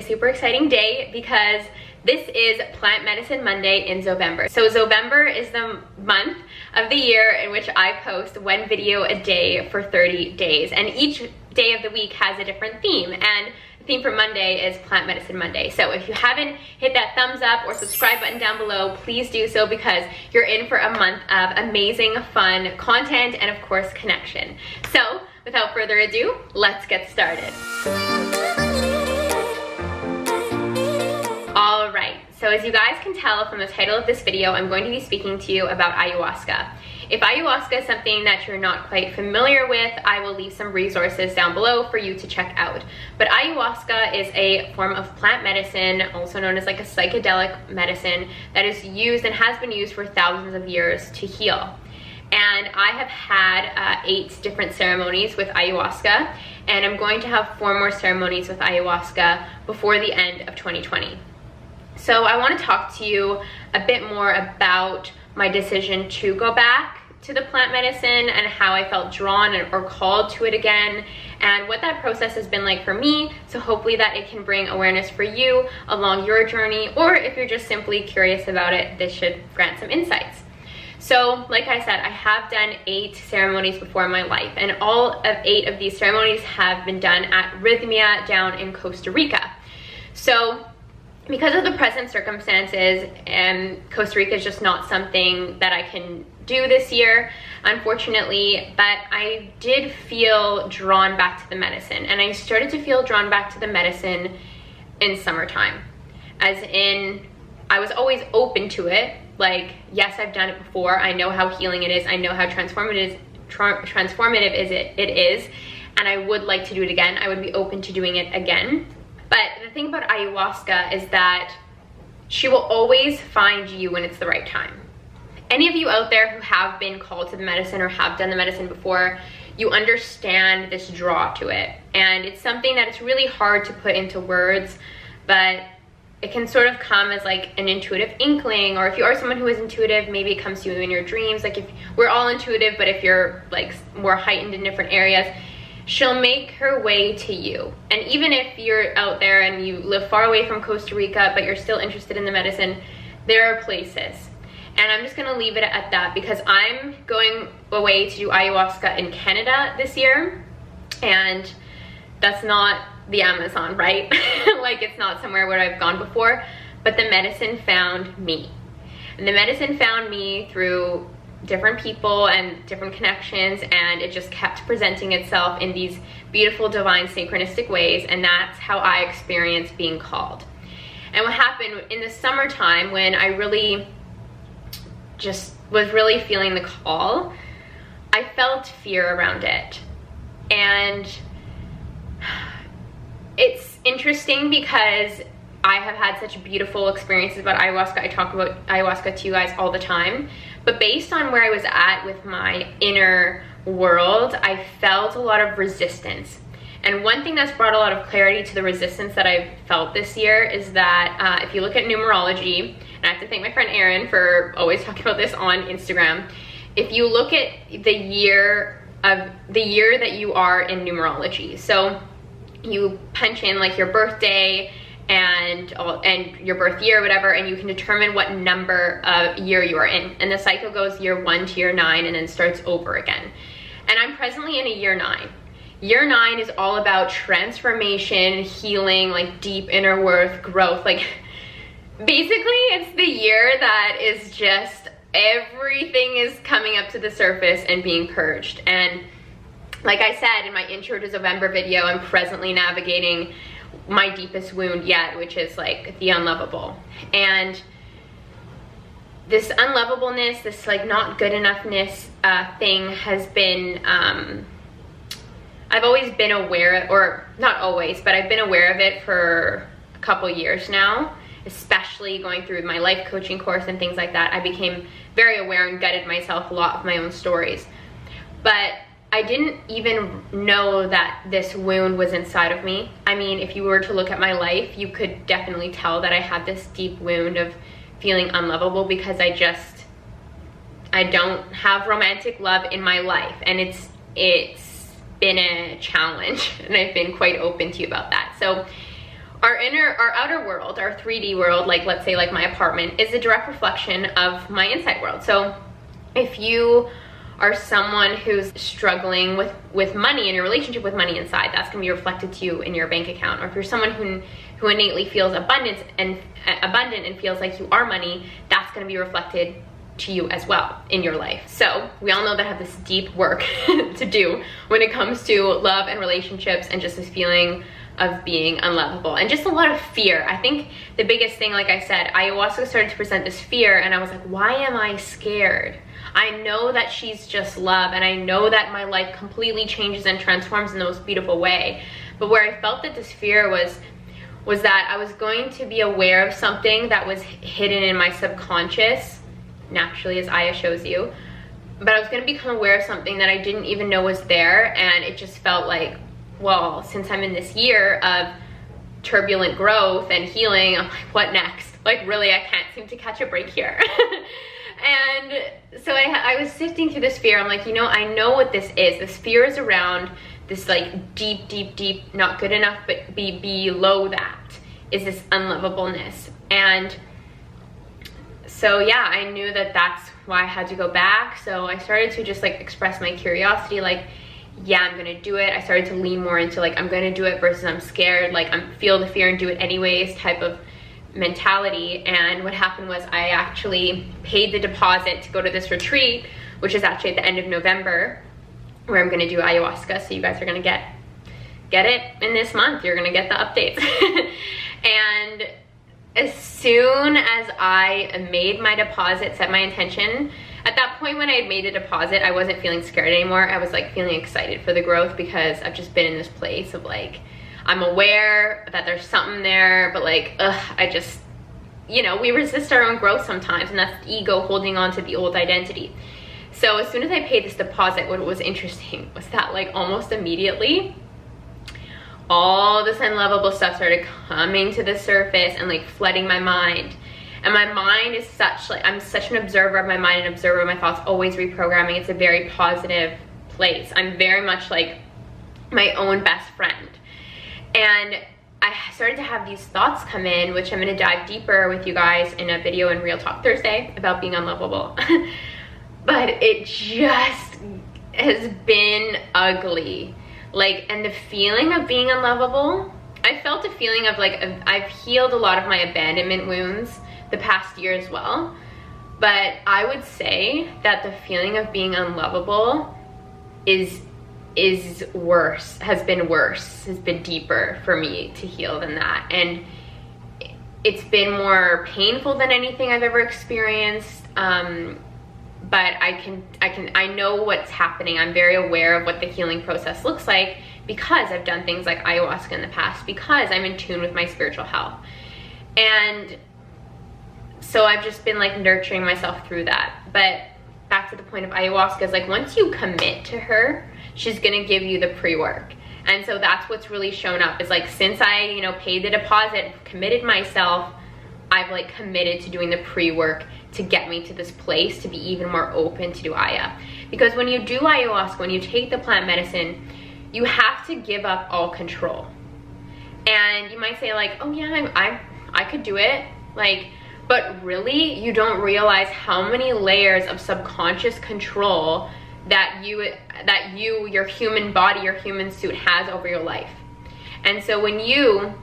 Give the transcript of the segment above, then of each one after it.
super exciting day because this is Plant Medicine Monday in Zovember. So Zovember is the month of the year in which I post one video a day for 30 days. And each day of the week has a different theme. And the theme for Monday is Plant Medicine Monday. So if you haven't hit that thumbs up or subscribe button down below, please do so because you're in for a month of amazing, fun content and of course, connection. So without further ado, let's get started. All right, so as you guys can tell from the title of this video, I'm going to be speaking to you about ayahuasca. If ayahuasca is something that you're not quite familiar with, I will leave some resources down below for you to check out. But ayahuasca is a form of plant medicine, also known as like a psychedelic medicine, that is used and has been used for thousands of years to heal. And I have had 8 different ceremonies with ayahuasca, and I'm going to have 4 more ceremonies with ayahuasca before the end of 2020. So I want to talk to you a bit more about my decision to go back to the plant medicine and how I felt drawn or called to it again and what that process has been like for me. So hopefully that it can bring awareness for you along your journey, or if you're just simply curious about it, this should grant some insights. So like I said, I have done 8 ceremonies before in my life, and all of 8 of these ceremonies have been done at Rhythmia down in Costa Rica. So because of the present circumstances, and Costa Rica is just not something that I can do this year, unfortunately, but I did feel drawn back to the medicine, and I started to feel drawn back to the medicine in summertime. As in, I was always open to it. Like, yes, I've done it before. I know how healing it is. I know how transformative it is, and I would like to do it again. I would be open to doing it again. But the thing about ayahuasca is that she will always find you when it's the right time. Any of you out there who have been called to the medicine or have done the medicine before, you understand this draw to it. And it's something that it's really hard to put into words, but it can sort of come as like an intuitive inkling, or if you are someone who is intuitive, maybe it comes to you in your dreams. Like, if we're all intuitive, but if you're like more heightened in different areas, she'll make her way to you. And even if you're out there and you live far away from Costa Rica, but you're still interested in the medicine, there are places. And I'm just gonna leave it at that because I'm going away to do ayahuasca in Canada this year, and that's not the Amazon, right? Like, it's not somewhere where I've gone before, but the medicine found me. And the medicine found me through different people and different connections, and it just kept presenting itself in these beautiful, divine, synchronistic ways, and that's how I experienced being called. And what happened in the summertime, when I really just was really feeling the call, I felt fear around it. And it's interesting because I have had such beautiful experiences about ayahuasca. I talk about ayahuasca to you guys all the time, but based on where I was at with my inner world, I felt a lot of resistance. And one thing that's brought a lot of clarity to the resistance that I've felt this year is that if you look at numerology, and I have to thank my friend Erin for always talking about this on Instagram, if you look at the year that you are in numerology, so you punch in like your birthday and your birth year or whatever, and you can determine what number of year you are in. And the cycle goes year 1 to year 9 and then starts over again. And I'm presently in a year 9. Year 9 is all about transformation, healing, like deep inner worth, growth. Like, basically it's the year that is just everything is coming up to the surface and being purged. And like I said in my intro to Zovember video, I'm presently navigating my deepest wound yet, which is like the unlovable. And this unlovableness, this like not good enoughness thing has been, I've always been aware, or not always, but I've been aware of it for a couple years now, especially going through my life coaching course and things like that. I became very aware and gutted myself a lot of my own stories. But I didn't even know that this wound was inside of me. I mean, if you were to look at my life, you could definitely tell that I had this deep wound of feeling unlovable because I don't have romantic love in my life, and it's been a challenge, and I've been quite open to you about that. So our outer world, our 3D world, like let's say like my apartment, is a direct reflection of my inside world. So if you are someone who's struggling with money in your relationship with money inside, that's gonna be reflected to you in your bank account. Or if you're someone who innately feels abundant and feels like you are money, that's gonna be reflected to you as well in your life. So we all know that I have this deep work to do when it comes to love and relationships and just this feeling of being unlovable and just a lot of fear. I think the biggest thing, like I said, ayahuasca started to present this fear, and I was like, why am I scared? I know that she's just love, and I know that my life completely changes and transforms in the most beautiful way. But where I felt that this fear was that I was going to be aware of something that was hidden in my subconscious, naturally, as Aya shows you. But I was going to become aware of something that I didn't even know was there, and it just felt like, well, since I'm in this year of turbulent growth and healing, I'm like, what next? Like, really, I can't seem to catch a break here. And so I was sifting through this fear. I'm like, you know, I know what this is. This fear is around this like deep, not good enough, but below that is this unlovableness. And so yeah, I knew that that's why I had to go back. So I started to just like express my curiosity, like, yeah, I'm gonna do it. I started to lean more into like, I'm gonna do it versus I'm scared, like I'm feel the fear and do it anyways type of mentality. And what happened was I actually paid the deposit to go to this retreat, which is actually at the end of November, where I'm gonna do ayahuasca. So you guys are gonna get it in this month. You're gonna get the updates. And as soon as I made my deposit, set my intention, at that point when I had made the deposit, I wasn't feeling scared anymore. I was like feeling excited for the growth, because I've just been in this place of like, I'm aware that there's something there, but like, I just, you know, we resist our own growth sometimes, and that's the ego holding on to the old identity. So as soon as I paid this deposit, what was interesting was that like almost immediately, all this unlovable stuff started coming to the surface and like flooding my mind. And my mind is such, like, I'm such an observer of my mind and observer of my thoughts, always reprogramming. It's a very positive place. I'm very much like my own best friend. And I started to have these thoughts come in, which I'm gonna dive deeper with you guys in a video in Real Talk Thursday about being unlovable. But it just has been ugly. Like, and the feeling of being unlovable, I felt a feeling of like, I've healed a lot of my abandonment wounds the past year as well. But I would say that the feeling of being unlovable is worse, has been deeper for me to heal than that. And it's been more painful than anything I've ever experienced. But I know what's happening. I'm very aware of what the healing process looks like, because I've done things like ayahuasca in the past, because I'm in tune with my spiritual health. And so I've just been like nurturing myself through that. But back to the point of ayahuasca is like, once you commit to her, she's gonna give you the pre-work. And so that's what's really shown up, is like, since I, you know, paid the deposit, committed myself, I've like committed to doing the pre-work to get me to this place to be even more open to do Aya. Because when you do ayahuasca, when you take the plant medicine, you have to give up all control. And you might say like, oh yeah, I could do it, like, but really you don't realize how many layers of subconscious control that your human body, your human suit has over your life. And so when you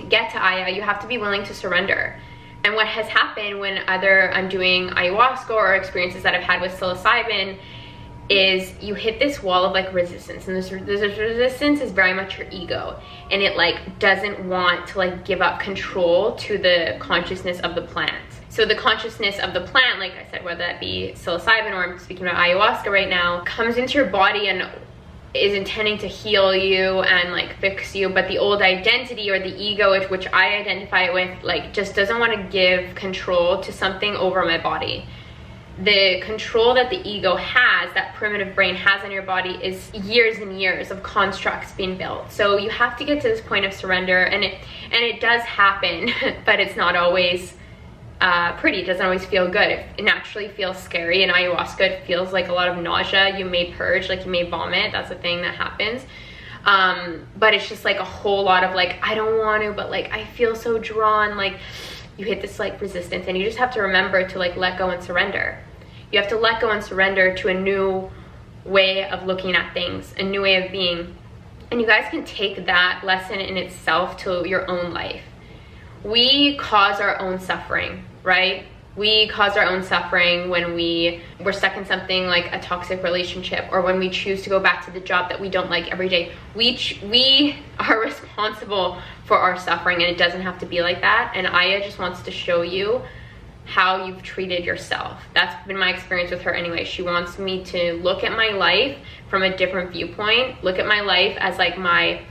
get to Aya, you have to be willing to surrender. And what has happened when I'm doing ayahuasca or experiences that I've had with psilocybin is you hit this wall of like resistance, and this resistance is very much your ego, and it like doesn't want to like give up control to the consciousness of the plant. So the consciousness of the plant, like I said, whether that be psilocybin or I'm speaking about ayahuasca right now, comes into your body and is intending to heal you and like fix you, but the old identity or the ego, which I identify with, like just doesn't want to give control to something over my body. The control that the ego has, that primitive brain has on your body, is years and years of constructs being built. So you have to get to this point of surrender, and it does happen, but it's not always pretty. It doesn't always feel good. It naturally feels scary. In ayahuasca, it feels like a lot of nausea. You may purge, like you may vomit. That's a thing that happens. but it's just like a whole lot of like, I don't want to, but like I feel so drawn. Like you hit this like resistance, and you just have to remember to like let go and surrender. You have to let go and surrender to a new way of looking at things, a new way of being. And you guys can take that lesson in itself to your own life. We cause our own suffering, right? We cause our own suffering when we're stuck in something like a toxic relationship, or when we choose to go back to the job that we don't like every day. We are responsible for our suffering, and it doesn't have to be like that. And Aya just wants to show you how you've treated yourself. That's been my experience with her anyway. She wants me to look at my life from a different viewpoint, look at my life as like my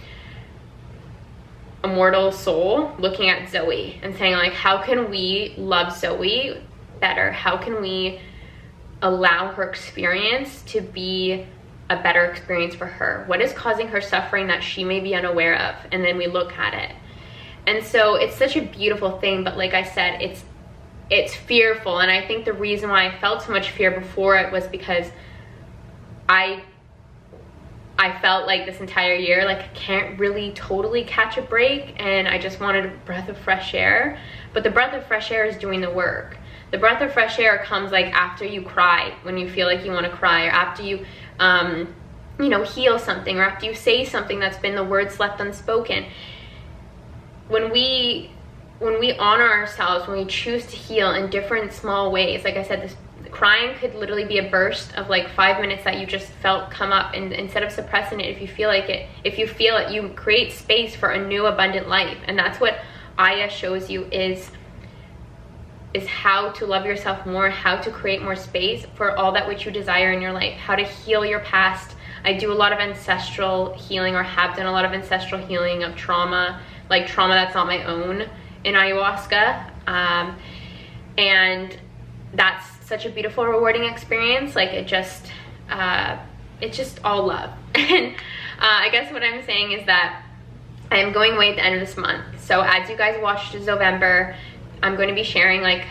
immortal soul, looking at Zoey and saying like, how can we love Zoey better? How can we allow her experience to be a better experience for her? What is causing her suffering that she may be unaware of? And then we look at it. And so it's such a beautiful thing, but like I said, it's fearful. And I think the reason why I felt so much fear before it was because I felt like this entire year, like I can't really totally catch a break, and I just wanted a breath of fresh air. But the breath of fresh air is doing the work. The breath of fresh air comes like after you cry, when you feel like you want to cry, or after you, you know, heal something, or after you say something that's been the words left unspoken. When we honor ourselves, when we choose to heal in different small ways, like I said, this crying could literally be a burst of like 5 minutes that you just felt come up, and instead of suppressing it, if you feel it, you create space for a new abundant life. And that's what Aya shows you is how to love yourself more, how to create more space for all that which you desire in your life, how to heal your past. I do a lot of ancestral healing, or have done a lot of ancestral healing of trauma, like trauma that's not my own, in ayahuasca. And that's such a beautiful, rewarding experience. Like it's just all love. And I guess what I'm saying is that I'm going away at the end of this month. So as you guys watch November, I'm going to be sharing like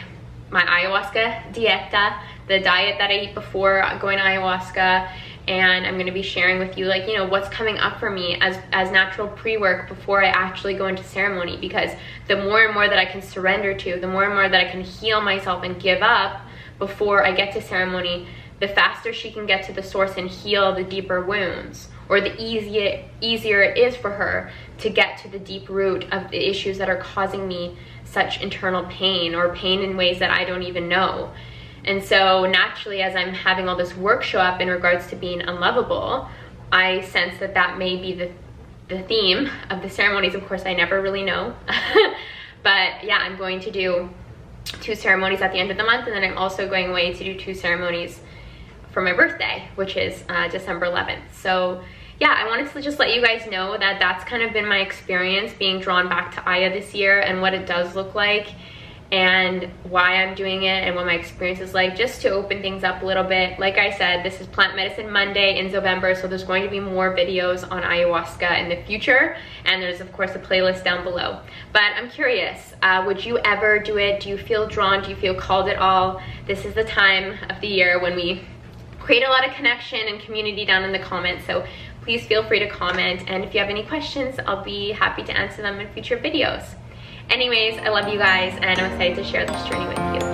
my ayahuasca dieta, the diet that I eat before going to ayahuasca. And I'm going to be sharing with you, like, you know, what's coming up for me as natural pre-work before I actually go into ceremony. Because the more and more that I can surrender to, the more and more that I can heal myself and give up before I get to ceremony, the faster she can get to the source and heal the deeper wounds, or the easier it is for her to get to the deep root of the issues that are causing me such internal pain, or pain in ways that I don't even know. And so naturally, as I'm having all this work show up in regards to being unlovable, I sense that that may be the theme of the ceremonies. Of course, I never really know. But yeah, I'm going to do 2 ceremonies at the end of the month, and then I'm also going away to do 2 ceremonies for my birthday, which is December 11th. So yeah, I wanted to just let you guys know that that's kind of been my experience being drawn back to Aya this year, and what it does look like, and why I'm doing it, and what my experience is like, just to open things up a little bit. Like I said, this is Plant Medicine Monday in November, so there's going to be more videos on ayahuasca in the future, and there's of course a playlist down below. But I'm curious, would you ever do it? Do you feel drawn? Do you feel called at all? This is the time of the year when we create a lot of connection and community down in the comments, so please feel free to comment, and if you have any questions, I'll be happy to answer them in future videos. Anyways, I love you guys, and I'm excited to share this journey with you.